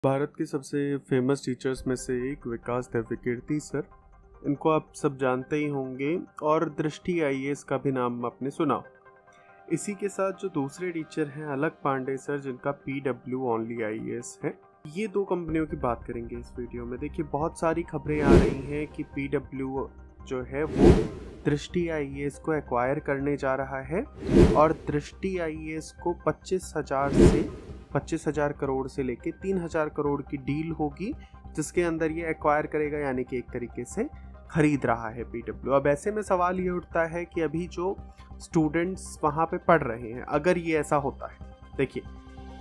भारत के सबसे famous teachers में से एक विकास द्रविकीर्ति सर, इनको आप सब जानते ही होंगे और दृष्टि आईएएस का भी नाम आपने सुना हो। इसी के साथ जो दूसरे टीचर हैं अलक पांडे सर, जिनका पीडब्ल्यू ओनली आईएएस है। ये दो कंपनियों की बात करेंगे इस वीडियो में। देखिए, बहुत सारी खबरें आ रही हैं कि पीडब्ल्यू जो है वो दृष्टि आईएएस को एक्वायर करने जा रहा है और दृष्टि आईएएस को 25,000 करोड़ से लेके 3,000 करोड़ की डील होगी, जिसके अंदर ये एक्वायर करेगा, यानी कि एक तरीके से खरीद रहा है पीडब्ल्यू। अब ऐसे में सवाल ये उठता है कि अभी जो स्टूडेंट्स वहाँ पे पढ़ रहे हैं, अगर ये ऐसा होता है, देखिए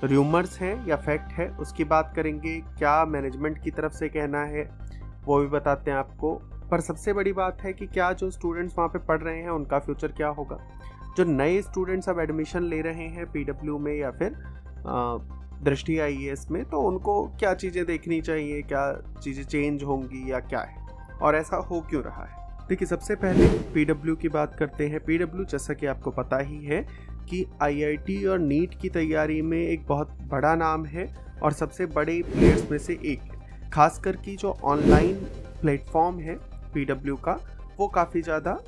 र्यूमर्स हैं या फैक्ट है उसकी बात करेंगे, क्या मैनेजमेंट की तरफ से कहना है वो भी बताते हैं आपको। पर सबसे बड़ी बात है कि क्या जो स्टूडेंट्स वहाँ पे पढ़ रहे हैं उनका फ्यूचर क्या होगा। जो नए स्टूडेंट्स अब एडमिशन ले रहे हैं पीडब्ल्यू में या फिर दृष्टि आईएएस में, तो उनको क्या चीज़ें देखनी चाहिए, क्या चीज़ें चेंज होंगी या क्या है, और ऐसा हो क्यों रहा है। देखिए, सबसे पहले पीडब्ल्यू की बात करते हैं। पीडब्ल्यू, जैसा कि आपको पता ही है कि आईआईटी और नीट की तैयारी में एक बहुत बड़ा नाम है और सबसे बड़े प्लेयर्स में से एक है। खासकर की जो ऑनलाइन प्लेटफॉर्म है पीडब्ल्यू का, वो काफ़ी ज़्यादा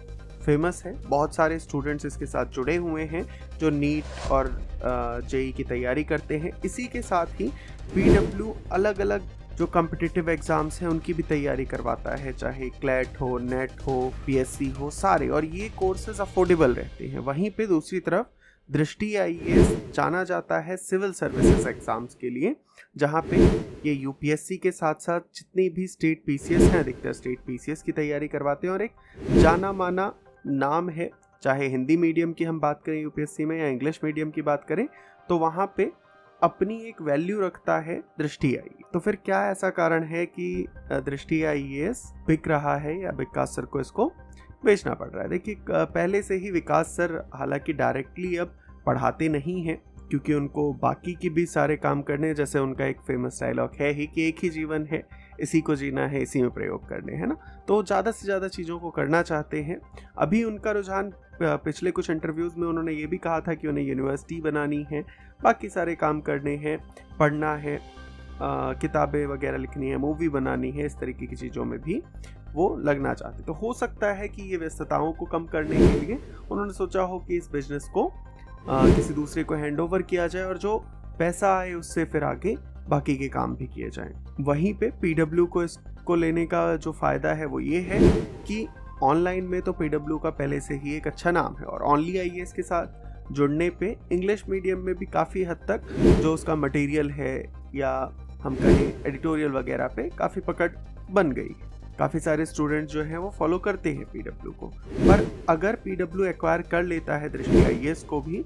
फेमस है। बहुत सारे स्टूडेंट्स इसके साथ जुड़े हुए हैं जो नीट और जेई की तैयारी करते हैं। इसी के साथ ही पीडब्ल्यू अलग अलग जो कॉम्पिटिटिव एग्ज़ाम्स हैं उनकी भी तैयारी करवाता है, चाहे क्लैट हो, नेट हो, पीएससी हो, सारे, और ये कोर्सेज अफोर्डेबल रहते हैं। वहीं पे दूसरी तरफ दृष्टि आईएएस जाना जाता है सिविल सर्विसेज एग्ज़ाम्स के लिए, जहाँ पे ये यूपीएससी के साथ साथ जितनी भी स्टेट पीसीएस हैं, अधिकतर स्टेट पीसीएस की तैयारी करवाते हैं और एक जाना माना नाम है। चाहे हिंदी मीडियम की हम बात करें यूपीएससी में या इंग्लिश मीडियम की बात करें, तो वहाँ पे अपनी एक वैल्यू रखता है दृष्टि आईएएस। तो फिर क्या ऐसा कारण है कि दृष्टि आईएएस बिक रहा है या विकास सर को इसको बेचना पड़ रहा है। देखिए, पहले से ही विकास सर हालांकि डायरेक्टली अब पढ़ाते नहीं हैं, क्योंकि उनको बाकी की भी सारे काम करने हैं। जैसे उनका एक फेमस डायलॉग है ही कि एक ही जीवन है, इसी को जीना है, इसी में प्रयोग करने, है ना। तो ज़्यादा से ज़्यादा चीज़ों को करना चाहते हैं। अभी उनका रुझान, पिछले कुछ इंटरव्यूज़ में उन्होंने ये भी कहा था कि उन्हें यूनिवर्सिटी बनानी है, बाकी सारे काम करने हैं, पढ़ना है, किताबें वगैरह लिखनी है, मूवी बनानी है, इस तरीके की चीज़ों में भी वो लगना चाहते। तो हो सकता है कि ये व्यस्तताओं को कम करने के लिए उन्होंने सोचा हो कि इस बिजनेस को किसी दूसरे को हैंड ओवर किया जाए और जो पैसा आए उससे फिर आगे बाकी के काम भी किए जाएं। वहीं पे पीडब्ल्यू को इसको लेने का जो फ़ायदा है वो ये है कि ऑनलाइन में तो पीडब्ल्यू का पहले से ही एक अच्छा नाम है, और ओनली आईएएस के साथ जुड़ने पे इंग्लिश मीडियम में भी काफ़ी हद तक जो उसका मटेरियल है या हम कहें एडिटोरियल वगैरह पे काफ़ी पकड़ बन गई है। काफ़ी सारे स्टूडेंट जो हैं वो फॉलो करते हैं पीडब्ल्यू को। पर अगर पीडब्ल्यू एक्वायर कर लेता है दृष्टि आईएएस को भी,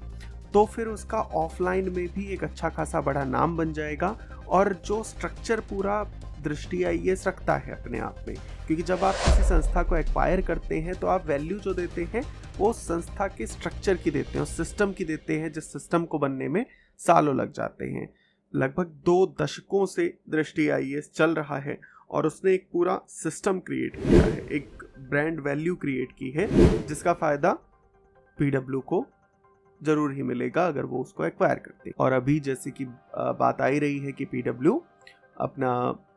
तो फिर उसका ऑफलाइन में भी एक अच्छा खासा बड़ा नाम बन जाएगा। और जो स्ट्रक्चर पूरा दृष्टि आईएएस रखता है अपने आप में, क्योंकि जब आप किसी संस्था को एक्वायर करते हैं तो आप वैल्यू जो देते हैं वो संस्था के स्ट्रक्चर की देते हैं, उस सिस्टम की देते हैं, जिस सिस्टम को बनने में सालों लग जाते हैं। लगभग 2 दशकों से दृष्टि आईएएस चल रहा है और उसने एक पूरा सिस्टम क्रिएट किया है, एक ब्रांड वैल्यू क्रिएट की है, जिसका फ़ायदा पीडब्ल्यू को ज़रूर ही मिलेगा अगर वो उसको एक्वायर करते। और अभी जैसे कि बात आई रही है कि पीडब्ल्यू अपना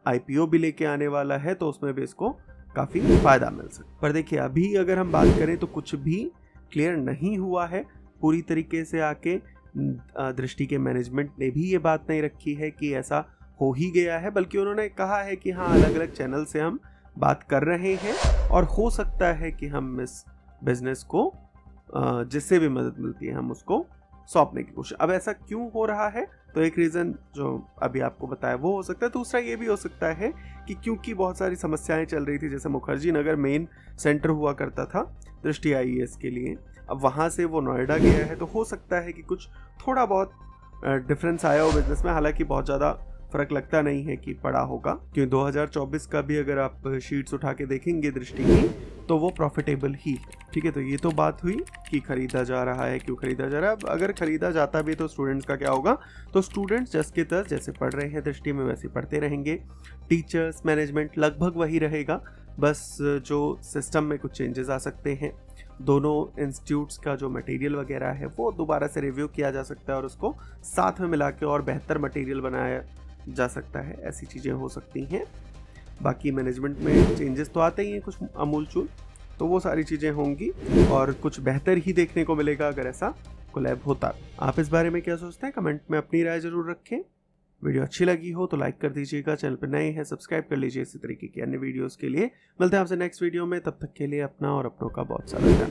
आईपीओ भी लेके आने वाला है, तो उसमें भी इसको काफ़ी फ़ायदा मिल सकता है। पर देखिए, अभी अगर हम बात करें तो कुछ भी क्लियर नहीं हुआ है पूरी तरीके से। आके दृष्टि के मैनेजमेंट ने भी ये बात नहीं रखी है कि ऐसा हो ही गया है, बल्कि उन्होंने कहा है कि हाँ, अलग अलग चैनल से हम बात कर रहे हैं और हो सकता है कि हम इस बिजनेस को जिससे भी मदद मिलती है हम उसको सौंपने की कोशिश। अब ऐसा क्यों हो रहा है, तो एक रीज़न जो अभी आपको बताया वो हो सकता है। दूसरा ये भी हो सकता है कि क्योंकि बहुत सारी समस्याएं चल रही थी, जैसे मुखर्जी नगर मेन सेंटर हुआ करता था दृष्टि आईएएस के लिए, अब वहाँ से वो नोएडा गया है, तो हो सकता है कि कुछ थोड़ा बहुत डिफरेंस आया हो बिजनेस में। हालांकि बहुत ज़्यादा फ़र्क लगता नहीं है कि पड़ा होगा, क्योंकि 2024 का भी अगर आप शीट्स उठा के देखेंगे दृष्टि की, तो वो प्रॉफिटेबल ही है। ठीक है, तो ये तो बात हुई कि खरीदा जा रहा है, क्यों खरीदा जा रहा है। अब अगर खरीदा जाता भी तो स्टूडेंट्स का क्या होगा, तो स्टूडेंट्स जस के तस जैसे पढ़ रहे हैं दृष्टि में वैसे पढ़ते रहेंगे। टीचर्स, मैनेजमेंट लगभग वही रहेगा, बस जो सिस्टम में कुछ चेंजेस आ सकते हैं। दोनों इंस्टीट्यूट्स का जो मटेरियल वगैरह है वो दोबारा से रिव्यू किया जा सकता है और उसको साथ में मिला के और बेहतर मटेरियल बनाया जा सकता है, ऐसी चीज़ें हो सकती हैं। बाकी मैनेजमेंट में चेंजेस तो आते ही हैं कुछ अमूलचूल, तो वो सारी चीज़ें होंगी और कुछ बेहतर ही देखने को मिलेगा अगर ऐसा कोलैब होता। आप इस बारे में क्या सोचते हैं, कमेंट में अपनी राय ज़रूर रखें। वीडियो अच्छी लगी हो तो लाइक कर दीजिएगा, चैनल पर नए हैं सब्सक्राइब कर लीजिए इसी तरीके की अन्य वीडियोस के लिए। मिलते हैं आपसे नेक्स्ट वीडियो में, तब तक के लिए अपना और अपनों का बहुत सारा ध्यान।